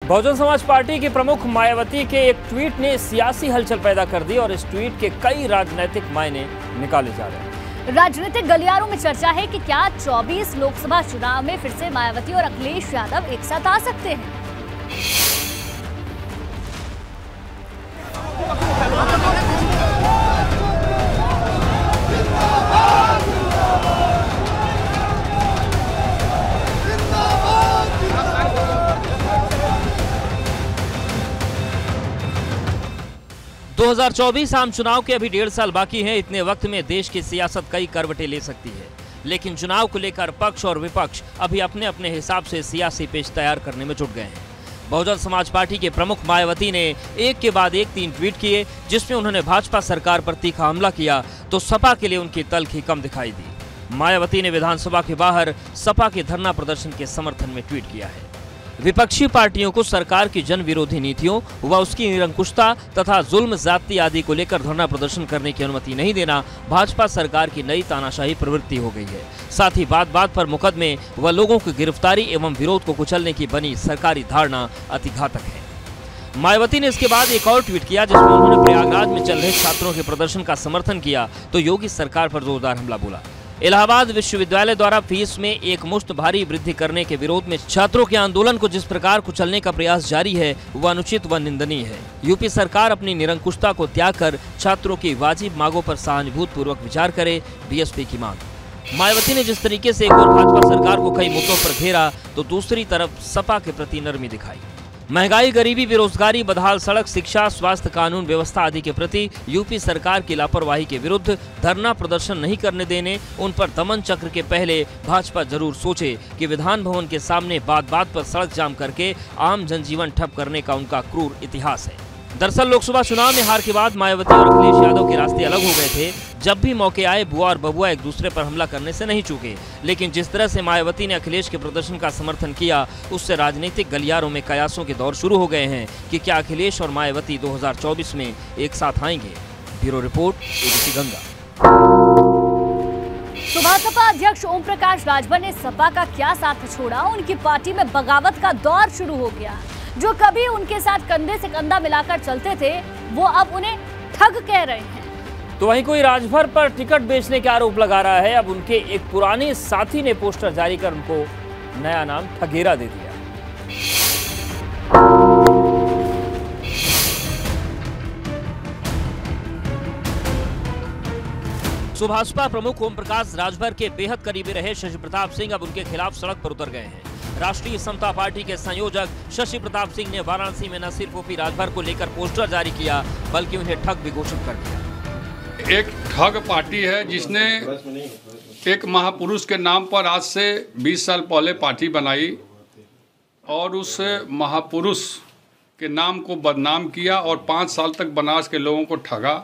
Bahujan Samaj party की प्रमुख मायावती के एक ट्वीट ने सियासी हलचल पैदा कर दी और इस ट्वीट के कई राजनीतिक मायने निकाले जा रहे हैं। राजनीतिक गलियारों में चर्चा है कि क्या 24 लोकसभा चुनाव में फिर से मायावती और अखिलेश यादव एक साथ आ सकते हैं। 2024 आम चुनाव के अभी 1.5 साल बाकी हैं। इतने वक्त में देश की सियासत कई करवटें ले सकती है, लेकिन चुनाव को लेकर पक्ष और विपक्ष अभी अपने अपने हिसाब से सियासी पेच तैयार करने में जुट गए हैं। बहुजन समाज पार्टी के प्रमुख मायावती ने एक के बाद एक 3 ट्वीट किए, जिसमें उन्होंने भाजपा सरकार पर तीखा हमला किया तो सपा के लिए उनकी तल्खी कम दिखाई दी। मायावती ने विधानसभा के बाहर सपा के धरना प्रदर्शन के समर्थन में ट्वीट किया है। विपक्षी पार्टियों को सरकार की जन विरोधी नीतियों व उसकी निरंकुशता तथा जुल्म ज्यादती आदि को लेकर धरना प्रदर्शन करने की अनुमति नहीं देना भाजपा सरकार की नई तानाशाही प्रवृत्ति हो गई है। साथ ही बात बात पर मुकदमे व लोगों की गिरफ्तारी एवं विरोध को कुचलने की बनी सरकारी धारणा अति घातक है। मायावती ने इसके बाद एक और ट्वीट किया, जिसमें उन्होंने प्रयागराज में चल रहे छात्रों के प्रदर्शन का समर्थन किया तो योगी सरकार पर जोरदार हमला बोला। इलाहाबाद विश्वविद्यालय द्वारा फीस में एक मुश्त भारी वृद्धि करने के विरोध में छात्रों के आंदोलन को जिस प्रकार कुचलने का प्रयास जारी है वह अनुचित व निंदनीय है। यूपी सरकार अपनी निरंकुशता को त्याग कर छात्रों की वाजिब मांगों पर सहानुभूति पूर्वक विचार करे, बीएसपी की मांग। मायावती ने जिस तरीके से एक और भाजपा सरकार को कई मुद्दों पर घेरा तो दूसरी तरफ सपा के प्रति नरमी दिखाई। महंगाई, गरीबी, बेरोजगारी, बदहाल सड़क, शिक्षा, स्वास्थ्य, कानून व्यवस्था आदि के प्रति यूपी सरकार की लापरवाही के विरुद्ध धरना प्रदर्शन नहीं करने देने, उन पर दमन चक्र के पहले भाजपा जरूर सोचे कि विधान भवन के सामने बात बात पर सड़क जाम करके आम जनजीवन ठप करने का उनका क्रूर इतिहास है। दरअसल लोकसभा चुनाव में हार के बाद मायावती और अखिलेश यादव के रास्ते अलग हो गए थे। जब भी मौके आए बुआ और बबुआ एक दूसरे पर हमला करने से नहीं चूके, लेकिन जिस तरह से मायावती ने अखिलेश के प्रदर्शन का समर्थन किया, उससे राजनीतिक गलियारों में कयासों के दौर शुरू हो गए हैं कि क्या अखिलेश और मायावती 2024 में एक साथ आएंगे। Bureau report, ABP Ganga. Sapa अध्यक्ष ओम प्रकाश राजभर ने सपा का क्या साथ छोड़ा। उनकी पार्टी में बगावत का दौर शुरू हो गया। जो कभी उनके साथ कंधे से कंधा मिलाकर चलते थे, वो अब उन्हें ठग कह रहे हैं। तो वहीं कोई राजभर पर टिकट बेचने के आरोप लगा रहा है। अब उनके एक पुराने साथी ने पोस्टर जारी कर उनको नया नाम ठगेरा दे दिया। सुभाषपा प्रमुख ओम प्रकाश राजभर के बेहद करीबी रहे शशि प्रताप सिंह अब उनके खिलाफ सड़क पर उतर गए हैं। राष्ट्रीय समता पार्टी के संयोजक शशि प्रताप सिंह ने वाराणसी में न सिर्फ ओपी राजभर को लेकर पोस्टर जारी किया, बल्कि उन्हें ठग भी घोषित कर दिया। एक ठग पार्टी है जिसने एक महापुरुष के नाम पर आज से 20 साल पहले पार्टी बनाई और उस महापुरुष के नाम को बदनाम किया और 5 साल तक बनारस के लोगों को ठगा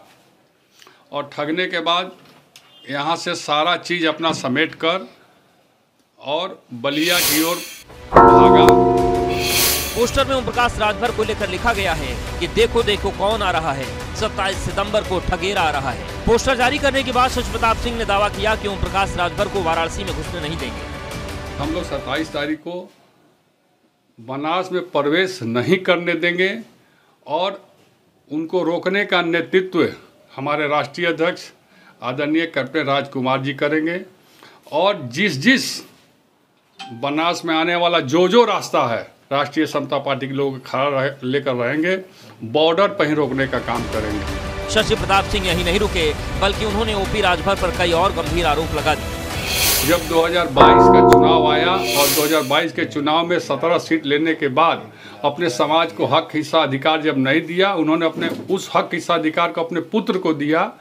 और ठगने के बाद यहाँ से सारा चीज़ अपना समेट कर और बलिया की ओर भागा। पोस्टर में ओम प्रकाश राजभर को लेकर लिखा गया है कि देखो देखो कौन आ रहा है, 27 सितंबर को ठगेरा आ रहा है। पोस्टर जारी करने के बाद शशि प्रताप सिंह ने दावा किया कि ओम प्रकाश राजभर को वाराणसी में घुसने नहीं देंगे। हम लोग 27 तारीख को बनारस में प्रवेश नहीं करने देंगे और उनको रोकने का नेतृत्व हमारे राष्ट्रीय अध्यक्ष आदरणीय कैप्टन राजकुमार जी करेंगे और जिस बनारस में आने वाला जो रास्ता है राष्ट्रीय समता पार्टी के लोग खड़ा लेकर रहेंगे, बॉर्डर पर ही रोकने का काम करेंगे। शशि प्रताप सिंह यही नहीं रुके, बल्कि उन्होंने ओपी राजभर पर कई और गंभीर आरोप लगा दिए। जब 2022 का चुनाव आया और 2022 के चुनाव में 17 सीट लेने के बाद अपने समाज को हक हिस्सा अधिकार जब नहीं दिया, उन्होंने अपने उस हक हिस्सा अधिकार को अपने पुत्र को दिया।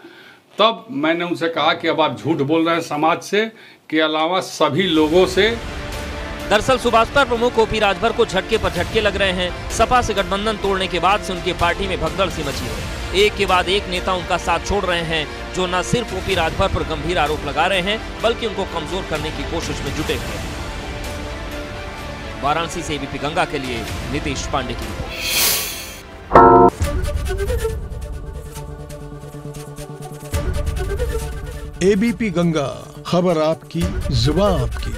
तब मैंने उनसे कहा कि अब आप झूठ बोल रहे हैं समाज से के अलावा सभी लोगों से। दरअसल सुभाषपा प्रमुख ओपी राजभर को झटके पर झटके लग रहे हैं। सपा से गठबंधन तोड़ने के बाद से उनकी पार्टी में भगदड़ सी मची है। एक के बाद एक नेता उनका साथ छोड़ रहे हैं, जो न सिर्फ ओपी राजभर पर गंभीर आरोप लगा रहे हैं, बल्कि उनको कमजोर करने की कोशिश में जुटे हुए हैं। वाराणसी से एबीपी गंगा के लिए नीतीश पांडे की रिपोर्ट। एबीपी गंगा, खबर आपकी, जुबान आपकी।